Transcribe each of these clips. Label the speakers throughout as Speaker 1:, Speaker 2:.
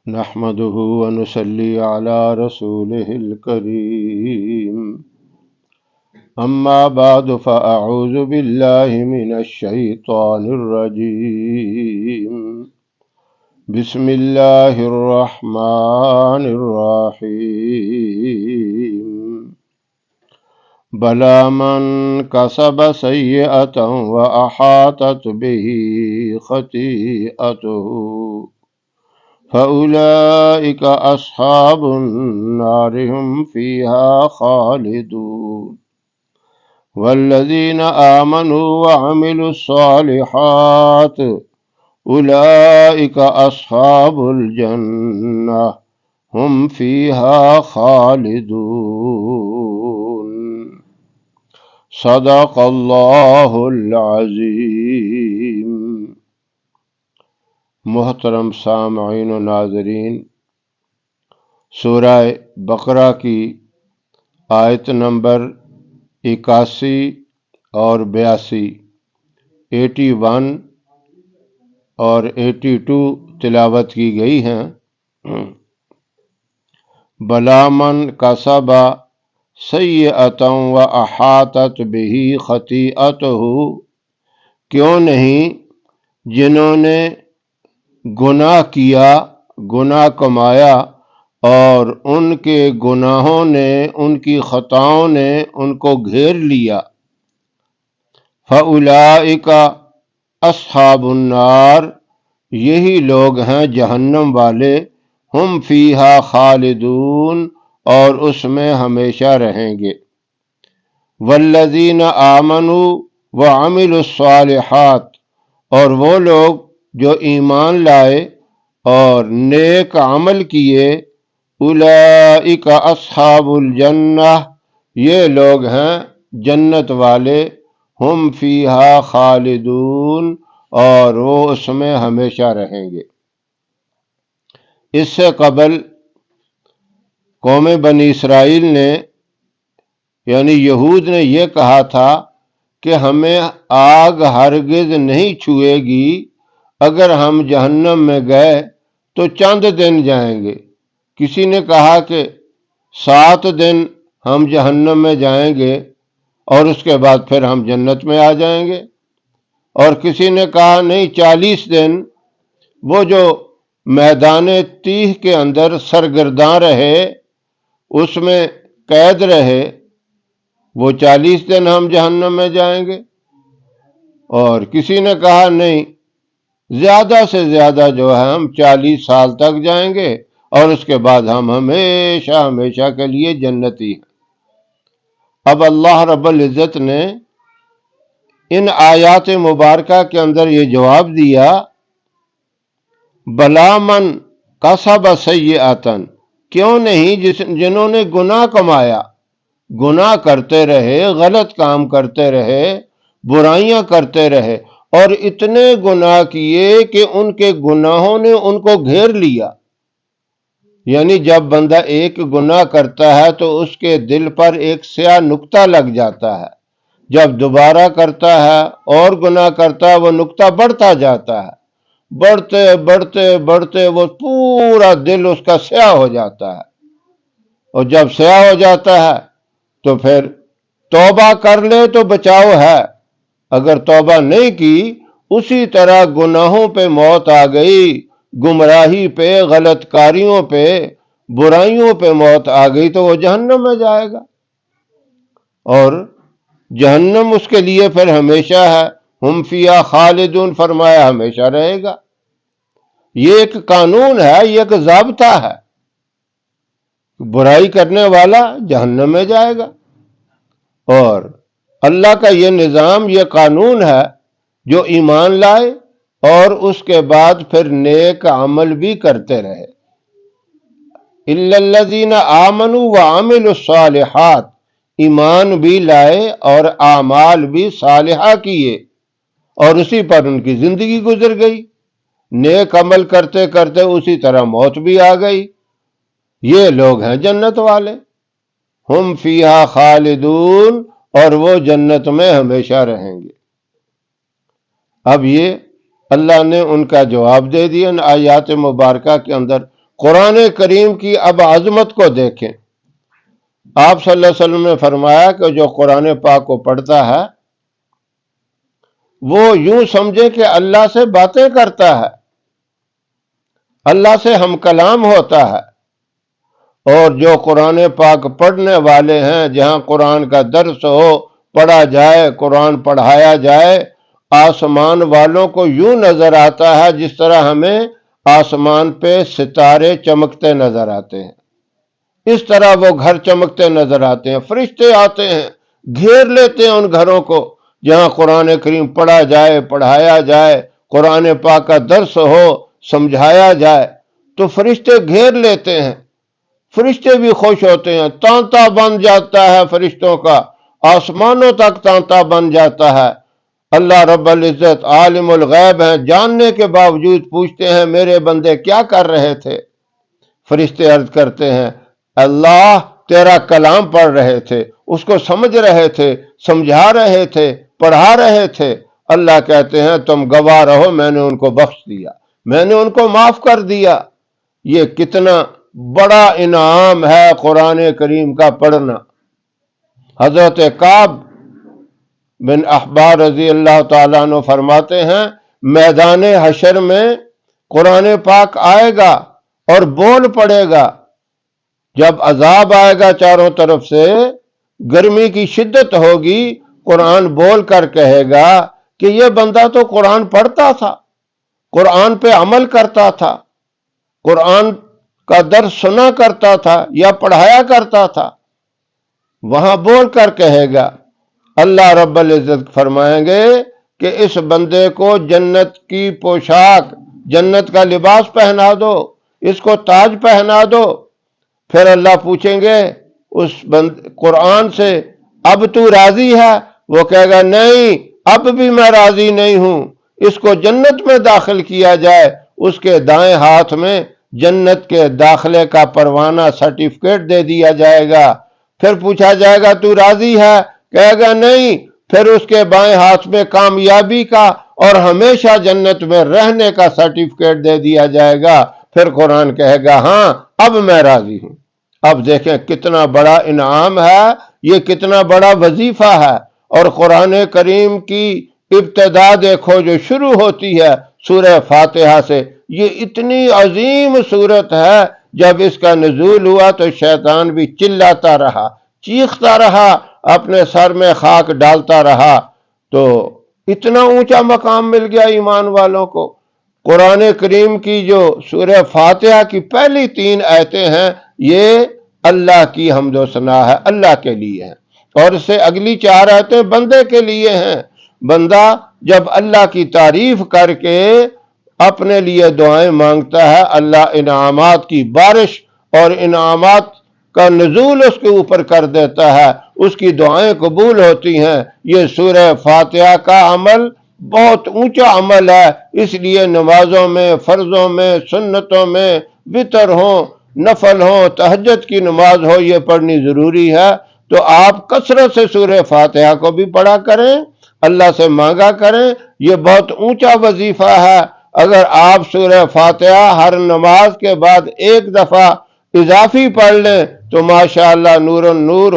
Speaker 1: نحمده ونصلي على رسوله الكريم أما بعد فأعوذ بالله من الشيطان الرجيم بسم الله الرحمن الرحيم بلى من كسب سيئة وأحاطت به خطيئته فأولئك أصحاب النار هم فيها خالدون والذين آمنوا وعملوا الصالحات أولئك أصحاب الجنة هم فيها خالدون صدق الله العظيم۔ محترم سامعین و ناظرین، سورہ بقرہ کی آیت نمبر 81 اور 82، 81 اور 82 تلاوت کی گئی ہیں۔ بلا من کسب سیئۃ واحاطت بہ خطیئتہ، کیوں نہیں جنہوں نے گناہ کیا، گناہ کمایا اور ان کے گناہوں نے، ان کی خطاؤں نے ان کو گھیر لیا۔ فَأُولَئِكَ أَصْحَابُ النَّارِ، یہی لوگ ہیں جہنم والے، ہم فیہا خالدون، اور اس میں ہمیشہ رہیں گے۔ والذین آمنوا وعملوا الصالحات، اور وہ لوگ جو ایمان لائے اور نیک عمل کیے، اولئک اصحاب الجنہ، یہ لوگ ہیں جنت والے، ہم فیہا خالدون، اور وہ اس میں ہمیشہ رہیں گے۔ اس سے قبل قوم بنی اسرائیل نے، یعنی یہود نے یہ کہا تھا کہ ہمیں آگ ہرگز نہیں چھوئے گی، اگر ہم جہنم میں گئے تو چند دن جائیں گے۔ کسی نے کہا کہ 7 دن ہم جہنم میں جائیں گے اور اس کے بعد پھر ہم جنت میں آ جائیں گے، اور کسی نے کہا نہیں 40 دن وہ جو میدان تیہ کے اندر سرگرداں رہے، اس میں قید رہے، وہ 40 دن ہم جہنم میں جائیں گے، اور کسی نے کہا نہیں زیادہ سے زیادہ جو ہے ہم 40 سال تک جائیں گے اور اس کے بعد ہم ہمیشہ ہمیشہ کے لیے جنتی ہیں۔ اب اللہ رب العزت نے ان آیات مبارکہ کے اندر یہ جواب دیا، بلا من کسب سیئۃ، کیوں نہیں جنہوں نے گناہ کمایا، گناہ کرتے رہے، غلط کام کرتے رہے، برائیاں کرتے رہے، اور اتنے گناہ کیے کہ ان کے گناہوں نے ان کو گھیر لیا۔ یعنی جب بندہ ایک گناہ کرتا ہے تو اس کے دل پر ایک سیاہ نقطہ لگ جاتا ہے، جب دوبارہ کرتا ہے اور گناہ کرتا ہے وہ نقطہ بڑھتا جاتا ہے، بڑھتے بڑھتے بڑھتے وہ پورا دل اس کا سیاہ ہو جاتا ہے، اور جب سیاہ ہو جاتا ہے تو پھر توبہ کر لے تو بچاؤ ہے، اگر توبہ نہیں کی اسی طرح گناہوں پہ موت آ گئی، گمراہی پہ، غلط کاریوں پہ، برائیوں پہ موت آ گئی تو وہ جہنم میں جائے گا، اور جہنم اس کے لیے پھر ہمیشہ ہے، ہم فیہا خالدون، فرمایا ہمیشہ رہے گا۔ یہ ایک قانون ہے، یہ ایک ضابطہ ہے، برائی کرنے والا جہنم میں جائے گا، اور اللہ کا یہ نظام، یہ قانون ہے، جو ایمان لائے اور اس کے بعد پھر نیک عمل بھی کرتے رہے۔ الا الذین آمنوا وعملوا الصالحات، ایمان بھی لائے اور اعمال بھی صالحہ کیے، اور اسی پر ان کی زندگی گزر گئی، نیک عمل کرتے کرتے اسی طرح موت بھی آ گئی، یہ لوگ ہیں جنت والے، ہم فیہا خالدون، اور وہ جنت میں ہمیشہ رہیں گے۔ اب یہ اللہ نے ان کا جواب دے دیا ان آیات مبارکہ کے اندر۔ قرآن کریم کی اب عظمت کو دیکھیں۔ آپ صلی اللہ علیہ وسلم نے فرمایا کہ جو قرآن پاک کو پڑھتا ہے وہ یوں سمجھے کہ اللہ سے باتیں کرتا ہے، اللہ سے ہم کلام ہوتا ہے۔ اور جو قرآن پاک پڑھنے والے ہیں، جہاں قرآن کا درس ہو، پڑھا جائے، قرآن پڑھایا جائے، آسمان والوں کو یوں نظر آتا ہے جس طرح ہمیں آسمان پہ ستارے چمکتے نظر آتے ہیں، اس طرح وہ گھر چمکتے نظر آتے ہیں۔ فرشتے آتے ہیں، گھیر لیتے ہیں ان گھروں کو جہاں قرآن کریم پڑھا جائے، پڑھایا جائے، قرآن پاک کا درس ہو، سمجھایا جائے، تو فرشتے گھیر لیتے ہیں۔ فرشتے بھی خوش ہوتے ہیں، تانتا بن جاتا ہے فرشتوں کا، آسمانوں تک تانتا بن جاتا ہے۔ اللہ رب العزت عالم الغیب ہیں، جاننے کے باوجود پوچھتے ہیں میرے بندے کیا کر رہے تھے؟ فرشتے عرض کرتے ہیں اللہ تیرا کلام پڑھ رہے تھے، اس کو سمجھ رہے تھے، سمجھا رہے تھے، پڑھا رہے تھے۔ اللہ کہتے ہیں تم گواہ رہو، میں نے ان کو بخش دیا، میں نے ان کو معاف کر دیا۔ یہ کتنا بڑا انعام ہے قرآن کریم کا پڑھنا۔ حضرت کعب بن احبار رضی اللہ تعالیٰ عنہ فرماتے ہیں میدان حشر میں قرآن پاک آئے گا اور بول پڑے گا۔ جب عذاب آئے گا چاروں طرف سے، گرمی کی شدت ہوگی، قرآن بول کر کہے گا کہ یہ بندہ تو قرآن پڑھتا تھا، قرآن پہ عمل کرتا تھا، قرآن کا درس سنا کرتا تھا یا پڑھایا کرتا تھا۔ وہاں بول کر کہے گا، اللہ رب العزت فرمائیں گے کہ اس بندے کو جنت کی پوشاک، جنت کا لباس پہنا دو، اس کو تاج پہنا دو۔ پھر اللہ پوچھیں گے اس قرآن سے اب تو راضی ہے؟ وہ کہے گا نہیں، اب بھی میں راضی نہیں ہوں۔ اس کو جنت میں داخل کیا جائے، اس کے دائیں ہاتھ میں جنت کے داخلے کا پروانہ، سرٹیفکیٹ دے دیا جائے گا۔ پھر پوچھا جائے گا تو راضی ہے؟ کہے گا نہیں۔ پھر اس کے بائیں ہاتھ میں کامیابی کا اور ہمیشہ جنت میں رہنے کا سرٹیفکیٹ دے دیا جائے گا۔ پھر قرآن کہے گا ہاں اب میں راضی ہوں۔ اب دیکھیں کتنا بڑا انعام ہے، یہ کتنا بڑا وظیفہ ہے۔ اور قرآن کریم کی ابتدا دیکھو جو شروع ہوتی ہے سورہ فاتحہ سے، یہ اتنی عظیم سورت ہے، جب اس کا نزول ہوا تو شیطان بھی چلاتا رہا، چیختا رہا، اپنے سر میں خاک ڈالتا رہا۔ تو اتنا اونچا مقام مل گیا ایمان والوں کو۔ قرآن کریم کی جو سورہ فاتحہ کی پہلی 3 آیتیں ہیں، یہ اللہ کی حمد و ثنا ہے، اللہ کے لیے ہیں، اور اس سے اگلی 4 آیتیں بندے کے لیے ہیں۔ بندہ جب اللہ کی تعریف کر کے اپنے لیے دعائیں مانگتا ہے، اللہ انعامات کی بارش اور انعامات کا نزول اس کے اوپر کر دیتا ہے، اس کی دعائیں قبول ہوتی ہیں۔ یہ سورہ فاتحہ کا عمل بہت اونچا عمل ہے، اس لیے نمازوں میں، فرضوں میں، سنتوں میں، وتر ہوں، نفل ہوں، تہجد کی نماز ہو، یہ پڑھنی ضروری ہے۔ تو آپ کثرت سے سورہ فاتحہ کو بھی پڑھا کریں، اللہ سے مانگا کریں، یہ بہت اونچا وظیفہ ہے۔ اگر آپ سورہ فاتحہ ہر نماز کے بعد 1 دفعہ اضافی پڑھ لیں تو ماشاءاللہ نور نور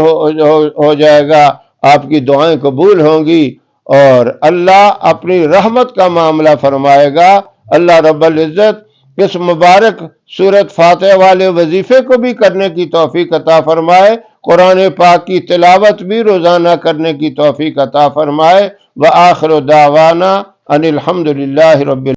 Speaker 1: ہو جائے گا، آپ کی دعائیں قبول ہوں گی اور اللہ اپنی رحمت کا معاملہ فرمائے گا۔ اللہ رب العزت اس مبارک سورت فاتحہ والے وظیفے کو بھی کرنے کی توفیق عطا فرمائے، قرآن پاک کی تلاوت بھی روزانہ کرنے کی توفیق عطا فرمائے۔ وآخر دعوانا ان الحمد للہ رب